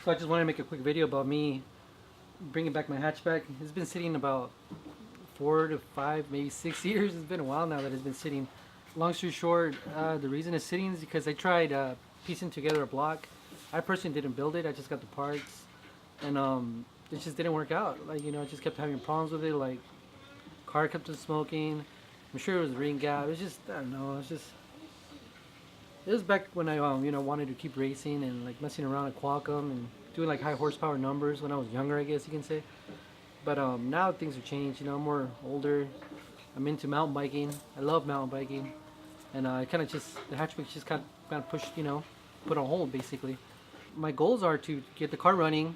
So I just wanted to make a quick video about me bringing back my hatchback. It's been sitting about 4 to 5, maybe 6 years. It's been a while now that it's been sitting. Long story short, the reason it's sitting is because I tried piecing together a block. I personally didn't build it. I just got the parts, and it just didn't work out. Like, you know, I just kept having problems with it. Like, car kept on smoking. I'm sure it was ring gap. It was just, I don't know. It was back when I you know, wanted to keep racing and like messing around at Qualcomm and doing like high horsepower numbers when I was younger, I guess you can say. But now things have changed. You know, I'm more older. I'm into mountain biking. I love mountain biking, and I kind of just, the hatchback just kind of pushed, you know, put on hold basically. My goals are to get the car running,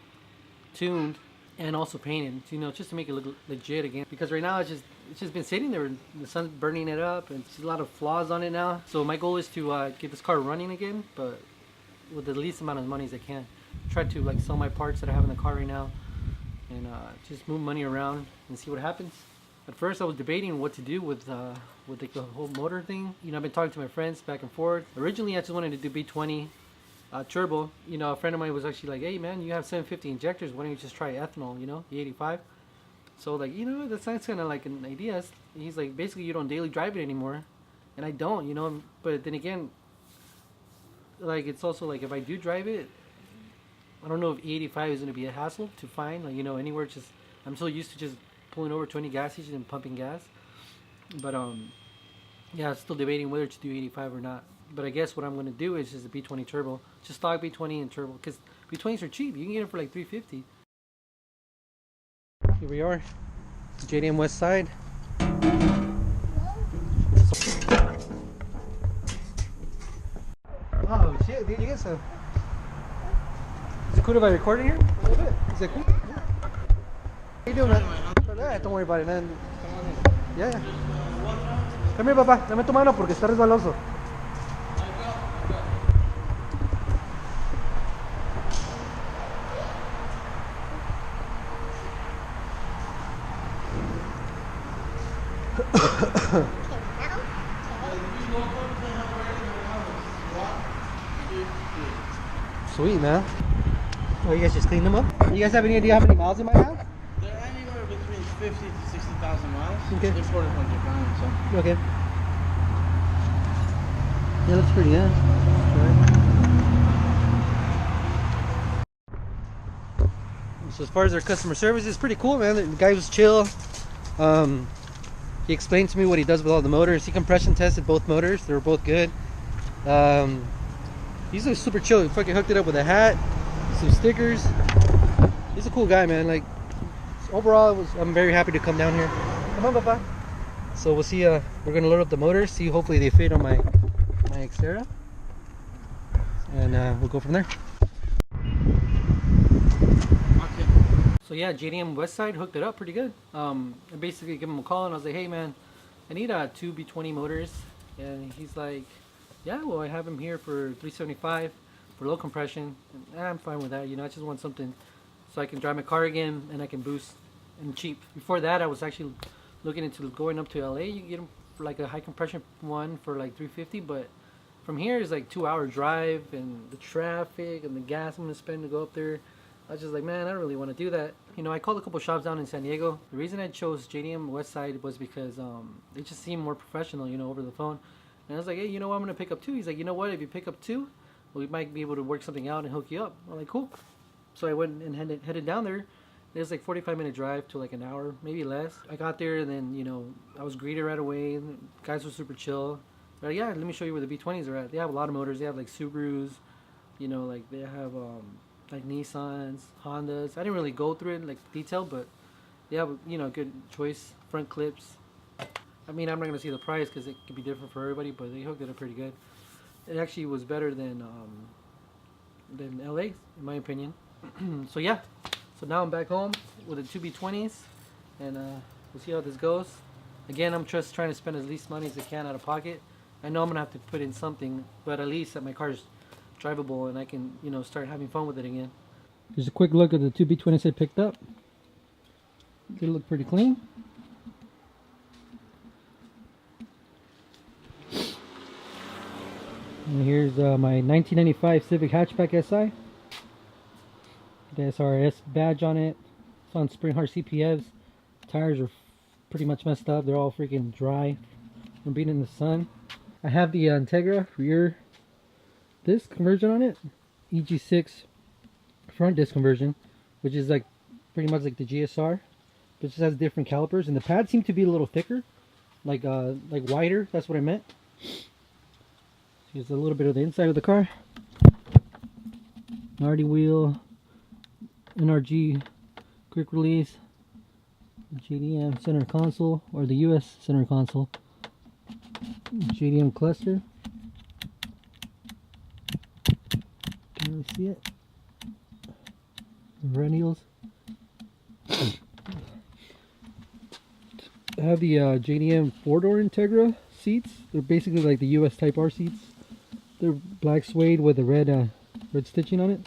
tuned, and also painted, you know, just to make it look legit again. Because right now it's just been sitting there, the sun's burning it up, and there's a lot of flaws on it now. So my goal is to get this car running again, but with the least amount of money as I can. Try to like sell my parts that I have in the car right now, and just move money around and see what happens. At first I was debating what to do with like the whole motor thing. You know, I've been talking to my friends back and forth. Originally I just wanted to do B20 turbo. You know, a friend of mine was actually like, hey man, you have 750 injectors, why don't you just try ethanol, you know, the 85. So like, you know, that sounds kind of like an idea. He's like, basically you don't daily drive it anymore, and I don't, you know. But then again, like, it's also like, if I do drive it, I don't know if E85 is going to be a hassle to find, like, you know, anywhere. Just, I'm so used to just pulling over 20 gas stations and pumping gas. But yeah, I'm still debating whether to do 85 or not. But I guess what I'm going to do is just a B20 turbo, just stock B20 and turbo, because B20s are cheap. You can get them for like $350. Here we are, JDM West Side. Oh shit, dude, you get some. Is it cool if I record it here? A little bit. Is it cool? Yeah. How you doing, man? Yeah, don't worry about it, man. Yeah, yeah. Come here, papá. Dame tu mano porque está resbaloso. Sweet, man. Oh, you guys just clean them up? You guys have any idea how many miles they might have? They're anywhere between 50 to 60,000 miles. Okay. Imported from Japan, so. Okay. Yeah, looks pretty good. So as far as their customer service, it's pretty cool, man. The guy was chill. He explained to me what he does with all the motors. He compression tested both motors. They were both good. He's like super chill. He fucking hooked it up with a hat, some stickers. He's a cool guy, man. Like, overall, I'm very happy to come down here. Come on, papa. So we'll see. We're gonna load up the motors. See, hopefully they fit on my Xterra, and we'll go from there. Okay. So yeah, JDM Westside hooked it up pretty good. I basically gave him a call and I was like, hey man, I need 2 B20 motors, and he's like, yeah, well, I have them here for $375 for low compression. And I'm fine with that. You know, I just want something so I can drive my car again and I can boost and cheap. Before that, I was actually looking into going up to LA. You can get them for like a high compression one for like $350, but from here is like 2-hour drive, and the traffic and the gas I'm gonna spend to go up there. I was just like, man, I don't really want to do that. You know, I called a couple shops down in San Diego. The reason I chose JDM Westside was because they just seem more professional, you know, over the phone. And I was like, hey, you know what, I'm going to pick up 2. He's like, you know what, if you pick up 2, we might be able to work something out and hook you up. I'm like, cool. So I went and headed down there. It was like 45-minute drive to like an hour, maybe less. I got there and then, you know, I was greeted right away. The guys were super chill. They're like, yeah, let me show you where the B20s are at. They have a lot of motors. They have like Subarus, you know, like they have like Nissans, Hondas. I didn't really go through it like detail, but they have, you know, good choice. Front clips. I mean, I'm not going to see the price because it could be different for everybody, but they hooked it up pretty good. It actually was better than LA, in my opinion. So yeah, so now I'm back home with the 2 B20s, and we'll see how this goes. Again, I'm just trying to spend as least money as I can out of pocket. I know I'm going to have to put in something, but at least that my car's drivable and I can, you know, start having fun with it again. Here's a quick look at the 2 B20s I picked up. They look pretty clean. And here's my 1995 Civic hatchback SI. The SRS badge on it. It's on spring hard CPFs. Tires are pretty much messed up. They're all freaking dry from being in the sun. I have the Integra rear disc conversion on it. EG6 front disc conversion, which is like pretty much like the GSR, but it just has different calipers, and the pads seem to be a little thicker, like wider. That's what I meant. Here's a little bit of the inside of the car. RD wheel, NRG quick release, JDM center console, or the US center console, JDM cluster. Can you really see it? The Rennials. I have the JDM 4-door Integra seats. They're basically like the US Type R seats. They're black suede with the red stitching on it.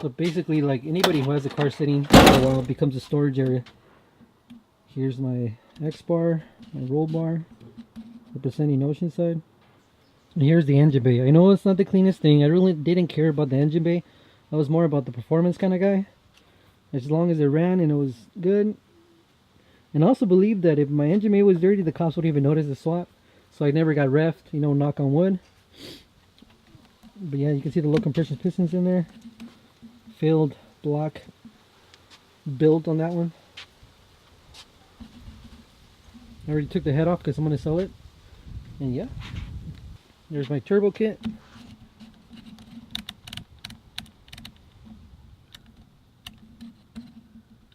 So basically, like anybody who has a car sitting for a while, it becomes a storage area. Here's my X bar, my roll bar, representing Oceanside. And here's the engine bay. I know it's not the cleanest thing. I really didn't care about the engine bay. I was more about the performance kind of guy. As long as it ran and it was good. And I also believed that if my engine bay was dirty, the cops wouldn't even notice the swap. So I never got reffed, you know, knock on wood. But yeah, you can see the low compression pistons in there. Filled block build on that one. I already took the head off because I'm going to sell it. And yeah, there's my turbo kit.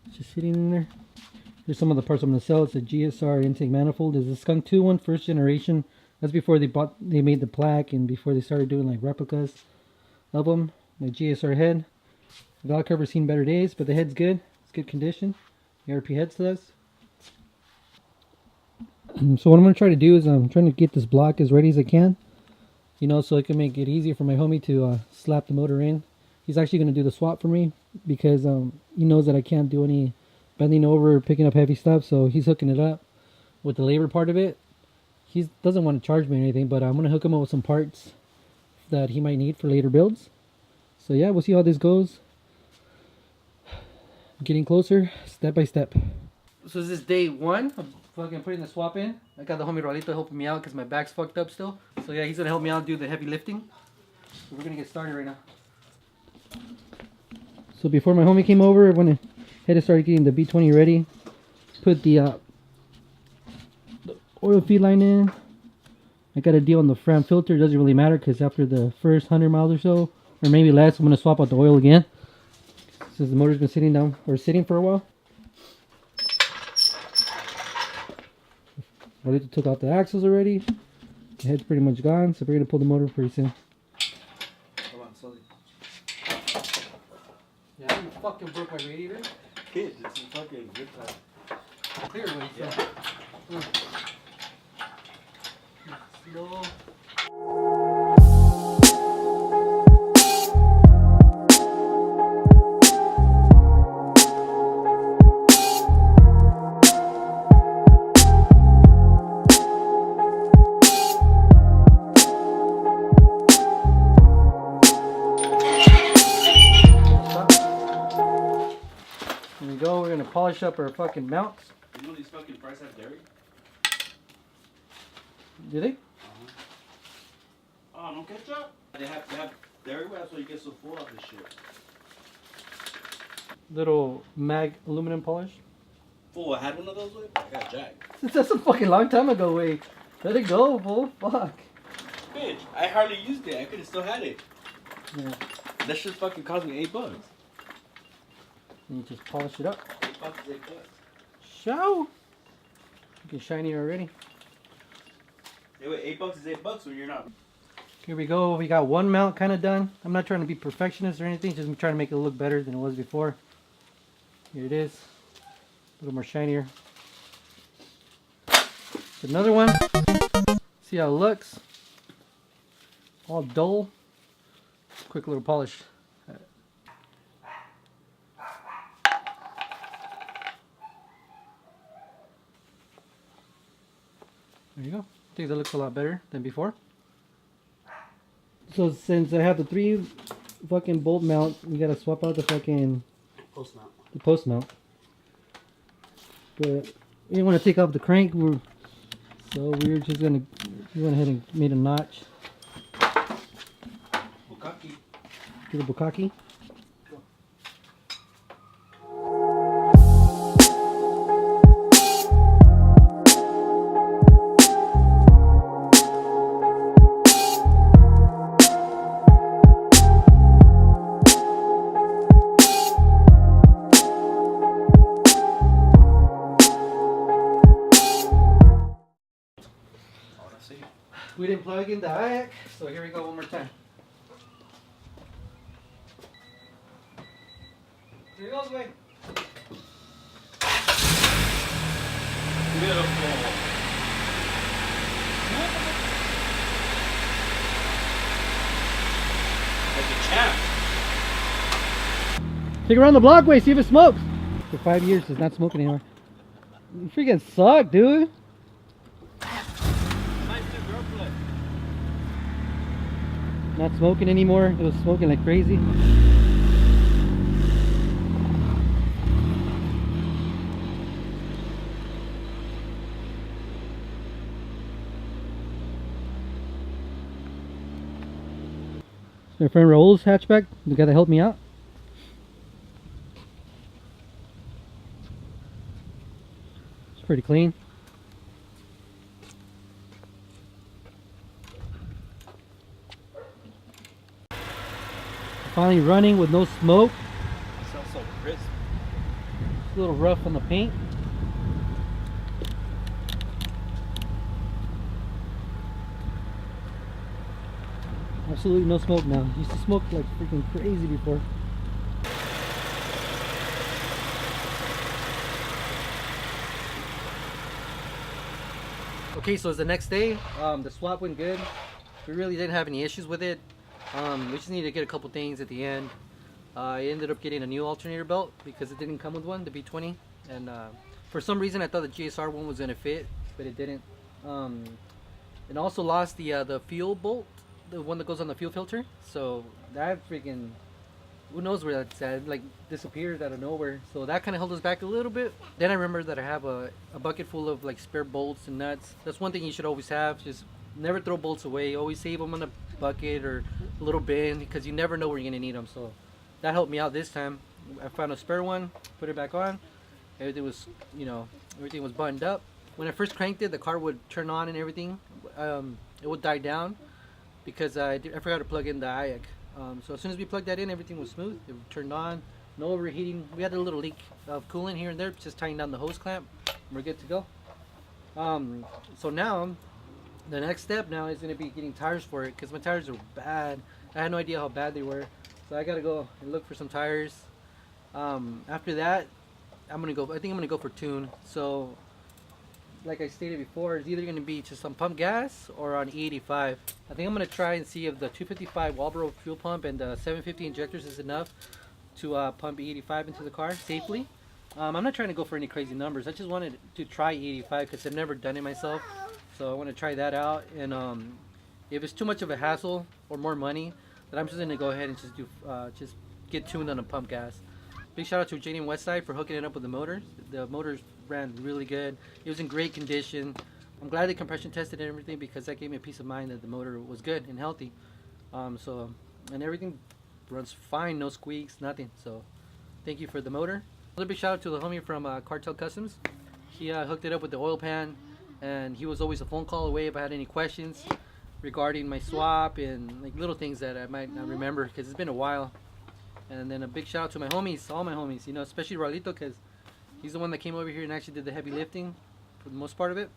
It's just sitting in there. Here's some of the parts I'm going to sell. It's a GSR intake manifold. It's a Skunk 2 one, first generation. That's before they made the plaque and before they started doing like replicas of them. My GSR head. The valve cover's seen better days, but the head's good. It's good condition. The RP head does. So what I'm going to try to do is I'm trying to get this block as ready as I can. You know, so I can make it easier for my homie to slap the motor in. He's actually going to do the swap for me because he knows that I can't do any bending over, picking up heavy stuff, so he's hooking it up with the labor part of it. He doesn't want to charge me or anything, but I'm going to hook him up with some parts that he might need for later builds. So yeah, we'll see how this goes. Getting closer, step by step. So this is day one of fucking putting the swap in. I got the homie Rolito helping me out because my back's fucked up still. So yeah, he's going to help me out do the heavy lifting. So we're going to get started right now. So before my homie came over, I went ahead and started getting the B20 ready. Put the oil feed line in. I got a deal on the Fram filter. It doesn't really matter because after the first 100 miles or so, or maybe less, I'm going to swap out the oil again. Since the motor's been sitting for a while. I took out the axles already. The head's pretty much gone, so we're going to pull the motor pretty soon. Come on, slowly. Yeah, you fucking broke my radiator. Kid, it's a fucking good time. Clear way, Yeah. Slow. Here we go, we're gonna polish up our fucking mounts. You know these fucking fries have dairy? Do they? Oh, no ketchup? They have dairy, that's why you get so full of this shit. Little mag aluminum polish. Fool, I had one of those, way. I got jacked. That's a fucking long time ago, wait. Let it go, fool. Fuck. Bitch, I hardly used it. I could have still had it. Yeah. That shit fucking cost me $8. And you just polish it up. $8 is $8. Show. Get shiny already. Hey, wait, $8 is $8 when you're not. Here we go. We got one mount kind of done. I'm not trying to be perfectionist or anything. Just trying to make it look better than it was before. Here it is. A little more shinier. Another one. See how it looks. All dull. Quick little polish. There you go. I think that looks a lot better than before. So since I have the 3 fucking bolt mount. We gotta swap out the fucking Post mount. the post mount. But we didn't want to take off the crank. So we were just gonna. We went ahead and made a notch. Bukaki. To the bukkake. Ahora sí. We didn't plug in the IAC, so here we go one more time. Here goes, way. Beautiful. Like a champ. Take it around the block, way. See if it smokes. For 5 years, it's not smoking anymore. You freaking suck, dude. Nice new girl play. Not smoking anymore. It was smoking like crazy. My friend Raul's hatchback, the guy that helped me out. It's pretty clean. Finally running with no smoke. Sounds so crisp. It's a little rough on the paint. Absolutely no smoke now. Used to smoke like freaking crazy before. Okay, so it's the next day. The swap went good. We really didn't have any issues with it. We just needed to get a couple things at the end. I ended up getting a new alternator belt because it didn't come with one, the B20. And for some reason I thought the GSR one was going to fit, but it didn't. It also lost the fuel bolt, the one that goes on the fuel filter. So that freaking, who knows where that's at, like disappeared out of nowhere. So that kind of held us back a little bit. Then I remember that I have a bucket full of like spare bolts and nuts. That's one thing you should always have. Just never throw bolts away. Always save them in a bucket or a little bin because you never know where you're gonna need them. So that helped me out this time. I found a spare one, put it back on. Everything was, everything was buttoned up. When I first cranked it, the car would turn on and everything. It would die down because I forgot to plug in the IAC. So as soon as we plugged that in, everything was smooth. It turned on, no overheating. We had a little leak of coolant here and there, just tying down the hose clamp. We're good to go. So now, the next step now is going to be getting tires for it because my tires are bad. I had no idea how bad they were. So I got to go and look for some tires. After that, I think I'm going to go for tune. So like I stated before, it's either going to be just some pump gas or on E85. I think I'm going to try and see if the 255 Walbro fuel pump and the 750 injectors is enough to pump E85 into the car safely. I'm not trying to go for any crazy numbers. I just wanted to try E85 because I've never done it myself. So I want to try that out. And if it's too much of a hassle or more money, then I'm just going to go ahead and just get tuned on a pump gas. Big shout out to JD Westside for hooking it up with the motors. The motors ran really good. It was in great condition. I'm glad they compression tested and everything because that gave me a peace of mind that the motor was good and healthy. And everything runs fine, no squeaks, nothing. So thank you for the motor. Another big shout out to the homie from Cartel Customs. He hooked it up with the oil pan, and he was always a phone call away if I had any questions regarding my swap and like little things that I might not remember because it's been a while. And then a big shout out to my homies, all my homies, especially Raulito because he's the one that came over here and actually did the heavy lifting for the most part of it.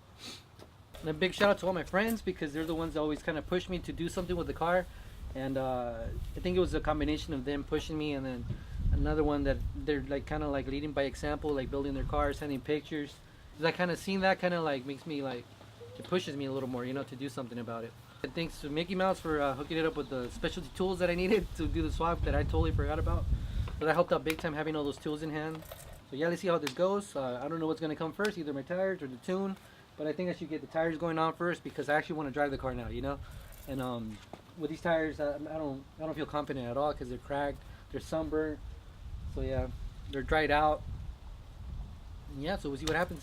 And a big shout out to all my friends because they're the ones that always kind of push me to do something with the car. And I think it was a combination of them pushing me and then another one that they're like kind of like leading by example, like building their cars, sending pictures. Because I kind of seen that kind of like makes me like, it pushes me a little more, to do something about it. And thanks to Mickey Mouse for hooking it up with the specialty tools that I needed to do the swap that I totally forgot about. But that helped out big time having all those tools in hand. So yeah, let's see how this goes. I don't know what's going to come first, either my tires or the tune. But I think I should get the tires going on first because I actually want to drive the car now, And with these tires, I don't feel confident at all because they're cracked, they're sunburned. So yeah, they're dried out. And yeah, so we'll see what happens.